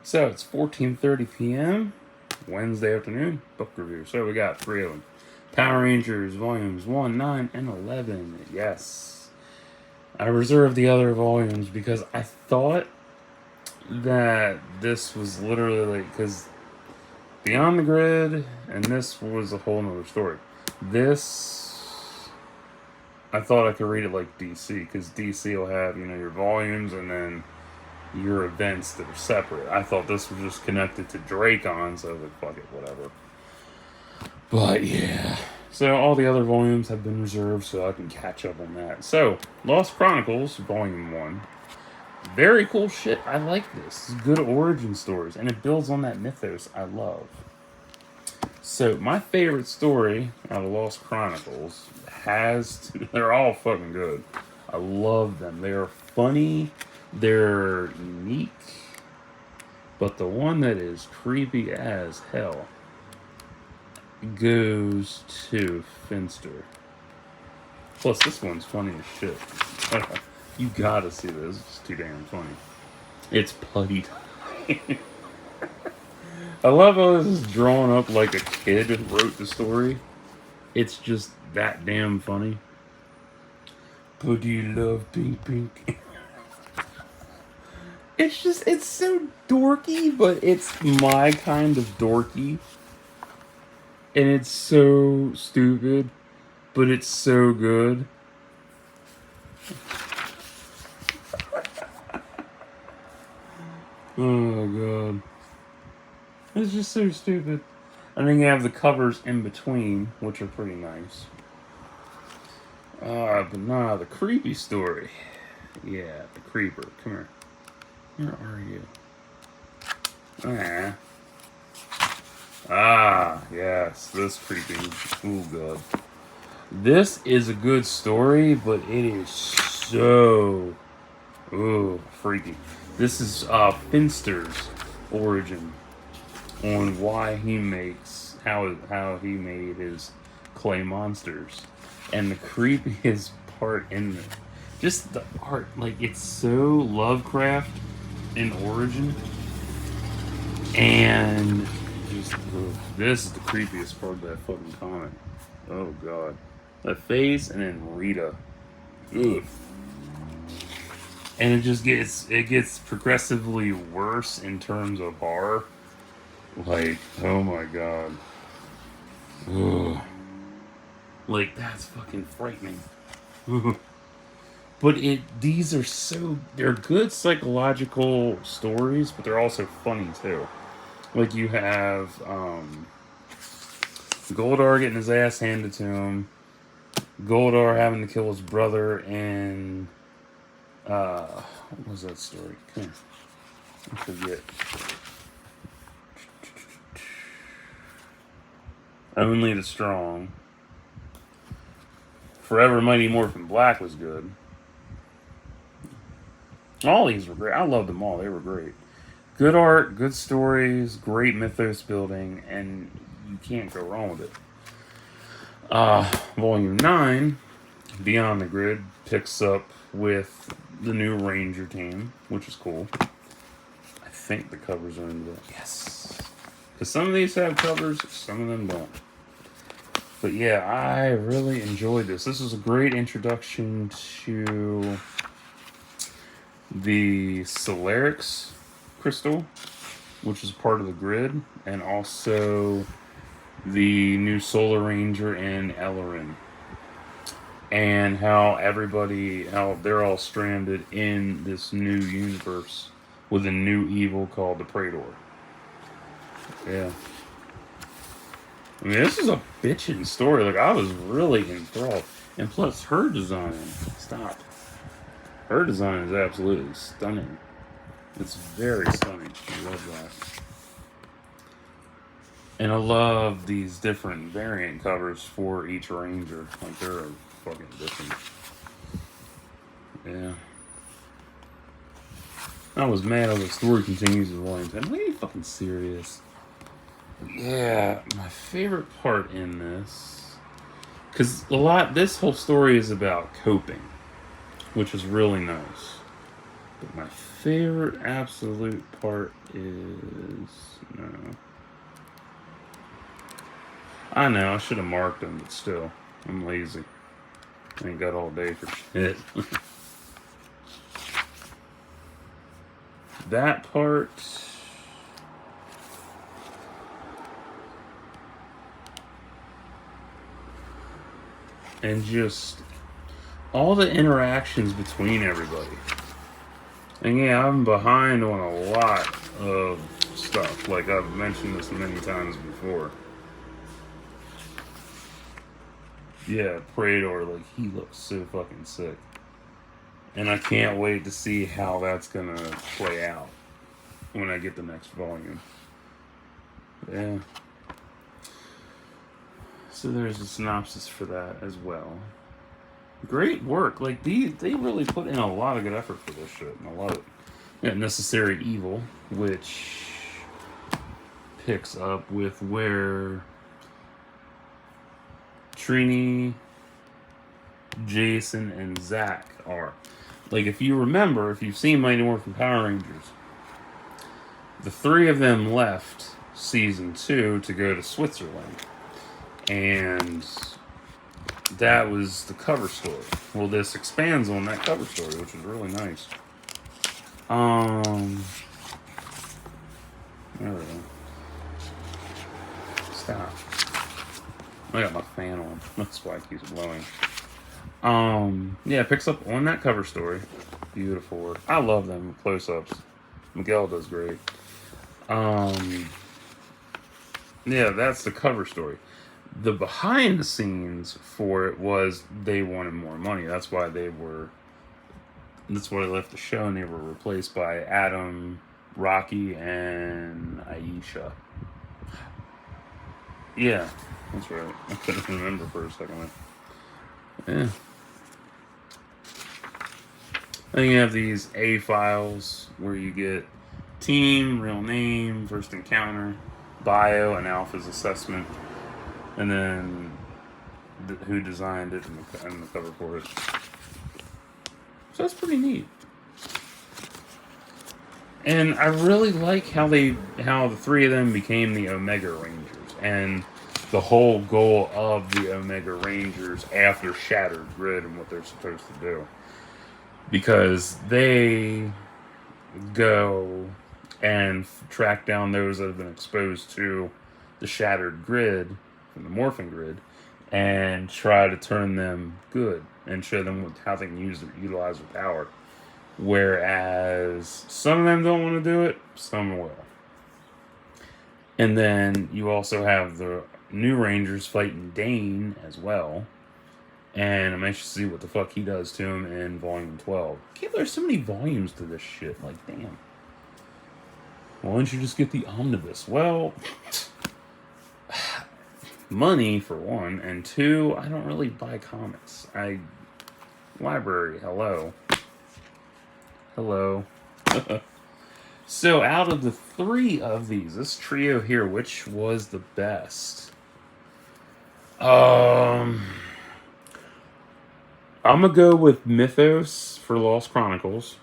So it's 14:30 p.m. Wednesday afternoon book review. So we got three of them. Power Rangers volumes 1, 9, and 11. Yes. I reserved the other volumes because I thought that this was literally like, because Beyond the Grid and this was a whole nother story. This, I thought I could read it like DC, because DC will have, your volumes and then your events that are separate. I thought this was just connected to Dracon, so I was like, fuck it, whatever. But yeah. So all the other volumes have been reserved so I can catch up on that. So, Lost Chronicles, Volume 1. Very cool shit. I like this. It's good origin stories, and it builds on that mythos I love. So, my favorite story out of Lost Chronicles they're all fucking good. I love them. They are funny. They're unique. But the one that is creepy as hell goes to Finster. Plus, this one's funny as shit. You gotta see this. It's too damn funny. It's putty time. I love how this is drawn up like a kid wrote the story. It's just that damn funny. But do you love pink pink? It's so dorky, but it's my kind of dorky. And it's so stupid, but it's so good. Oh god. It's just so stupid. And then you have the covers in between, which are pretty nice. But nah, the creepy story. Yeah, the creeper. Come here. Where are you? Yes, this creepy. Oh god. This is a good story, but it is so freaky. This is Finster's origin on why he makes how he made his clay monsters, and the creepiest part in it, just the art, like it's so Lovecraft in origin, and just this is the creepiest part of that fucking comic. Oh god, that face, and then Rita, ugh. And it gets progressively worse in terms of horror. Like, oh my god. Ugh. Like, that's fucking frightening. But these are they're good psychological stories, but they're also funny too. Like, you have Goldar getting his ass handed to him, Goldar having to kill his brother, and what was that story? Come here. I forget. Only the Strong. Forever Mighty Morphin Black was good. All these were great. I loved them all. They were great. Good art, good stories, great mythos building, and you can't go wrong with it. Volume 9, Beyond the Grid, picks up with the new Ranger team, which is cool. I think the covers are in the... Yes. Because some of these have covers, some of them don't. But yeah, I really enjoyed this. This is a great introduction to the Solarix crystal, which is part of the grid, and also the new Solar Ranger and Ellerin, and how they're all stranded in this new universe with a new evil called the Praetor. Yeah. I mean, this is a bitchin' story. Like, I was really enthralled. And plus, her design. Stop. Her design is absolutely stunning. It's very stunning. I love that. And I love these different variant covers for each Ranger. Like, they're fucking different. Yeah. I was mad how the story continues with Volume 10. Are you fucking serious? Yeah, my favorite part in this, because this whole story is about coping, which is really nice. But my favorite absolute part is... No. I know, I should have marked them, but still, I'm lazy. I ain't got all day for shit. That part... And just all the interactions between everybody. And yeah, I'm behind on a lot of stuff. Like I've mentioned this many times before. Yeah, Praetor, like he looks so fucking sick. And I can't wait to see how that's gonna play out when I get the next volume. Yeah. So there's a synopsis for that as well. Great work. Like they really put in a lot of good effort for this shit, and a lot of necessary evil, which picks up with where Trini, Jason, and Zach are. Like if you remember, if you've seen Mighty Morphin Power Rangers, the three of them left season 2 to go to Switzerland. And that was the cover story. Well, this expands on that cover story, which is really nice. There we go. Stop. I got my fan on. That's why it keeps blowing. Yeah, it picks up on that cover story. Beautiful work. I love them close-ups. Miguel does great. Yeah, that's the cover story. The behind the scenes for it was they wanted more money. That's why they left the show, and they were replaced by Adam, Rocky, and Aisha. Yeah, that's right. I couldn't remember for a second. Yeah. Then you have these A files where you get team, real name, first encounter, bio, and Alpha's assessment, and then who designed it and the cover for it. So that's pretty neat. And I really like how the three of them became the Omega Rangers, and the whole goal of the Omega Rangers after Shattered Grid and what they're supposed to do. Because they go and track down those that have been exposed to the Shattered Grid, from the Morphin Grid, and try to turn them good and show them how they can utilize their power. Whereas some of them don't want to do it, some will. And then you also have the new Rangers fighting Dane as well. And I'm anxious to see what the fuck he does to him in Volume 12. There's so many volumes to this shit. Like, damn. Why don't you just get the omnibus? Well, money for one, and two, I don't really buy comics. Library, hello. So out of the three of these, this trio here, which was the best? I'm gonna go with Mythos for Lost Chronicles.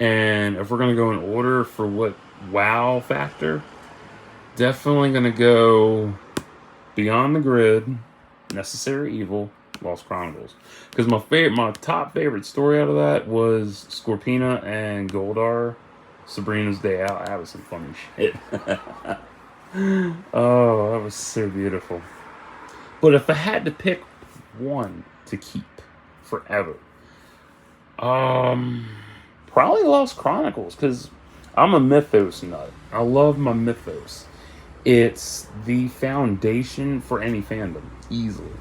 And if we're gonna go in order for what wow factor, definitely gonna go Beyond the Grid, Necessary Evil, Lost Chronicles. Because my top favorite story out of that was Scorpina and Goldar, Sabrina's Day Out. That was some funny shit. Oh, that was so beautiful. But if I had to pick one to keep forever, probably Lost Chronicles, because I'm a Mythos nut. I love my Mythos. It's the foundation for any fandom, easily.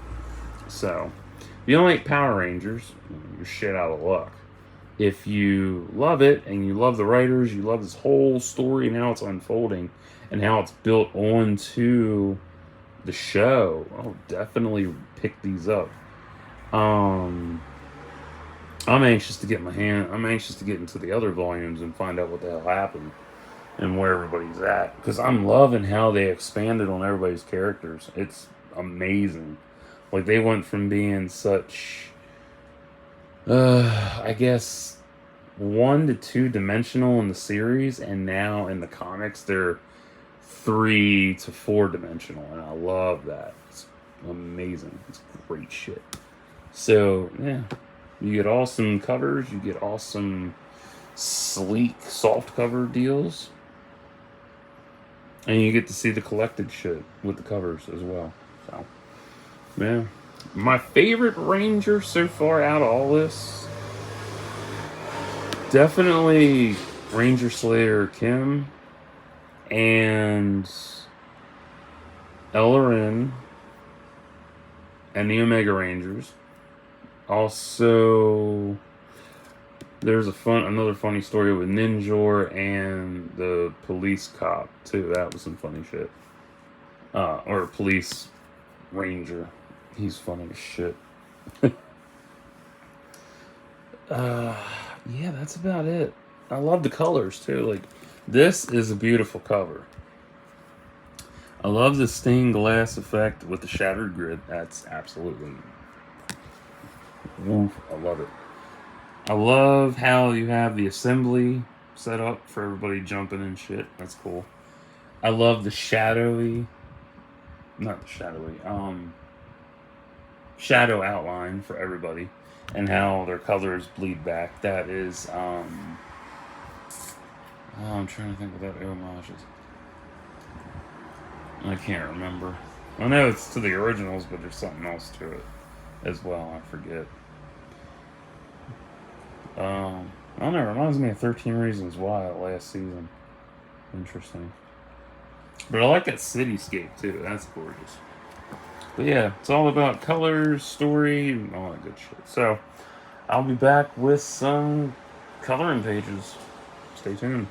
So, if you don't like Power Rangers, you're shit out of luck. If you love it, and you love the writers, you love this whole story and how it's unfolding, and how it's built onto the show, I'll definitely pick these up. I'm anxious to get into the other volumes and find out what the hell happened and where everybody's at, because I'm loving how they expanded on everybody's characters. It's amazing. Like, they went from being such I guess 1 to 2 dimensional in the series, and now in the comics they're 3 to 4 dimensional, and I love that. It's amazing. It's great shit. So yeah, you get awesome covers. You get awesome, sleek, soft cover deals, and you get to see the collected shit with the covers as well. So yeah, my favorite Ranger so far out of all this, definitely Ranger Slayer Kim and Ellerin and the Omega Rangers. Also, there's another funny story with Ninjor and the police cop too. That was some funny shit. Or police ranger. He's funny as shit. Yeah, that's about it. I love the colors too. Like, this is a beautiful cover. I love the stained glass effect with the shattered grid. That's absolutely woof. I love it. I love how you have the assembly set up for everybody jumping and shit. That's cool. I love the shadow outline for everybody and how their colors bleed back. That is, I'm trying to think what that homage is. I can't remember. I know it's to the originals, but there's something else to it as well. I forget. I don't know. It reminds me of 13 Reasons Why last season. Interesting. But I like that cityscape too. That's gorgeous. But yeah, it's all about colors, story, and all that good shit. So I'll be back with some coloring pages. Stay tuned.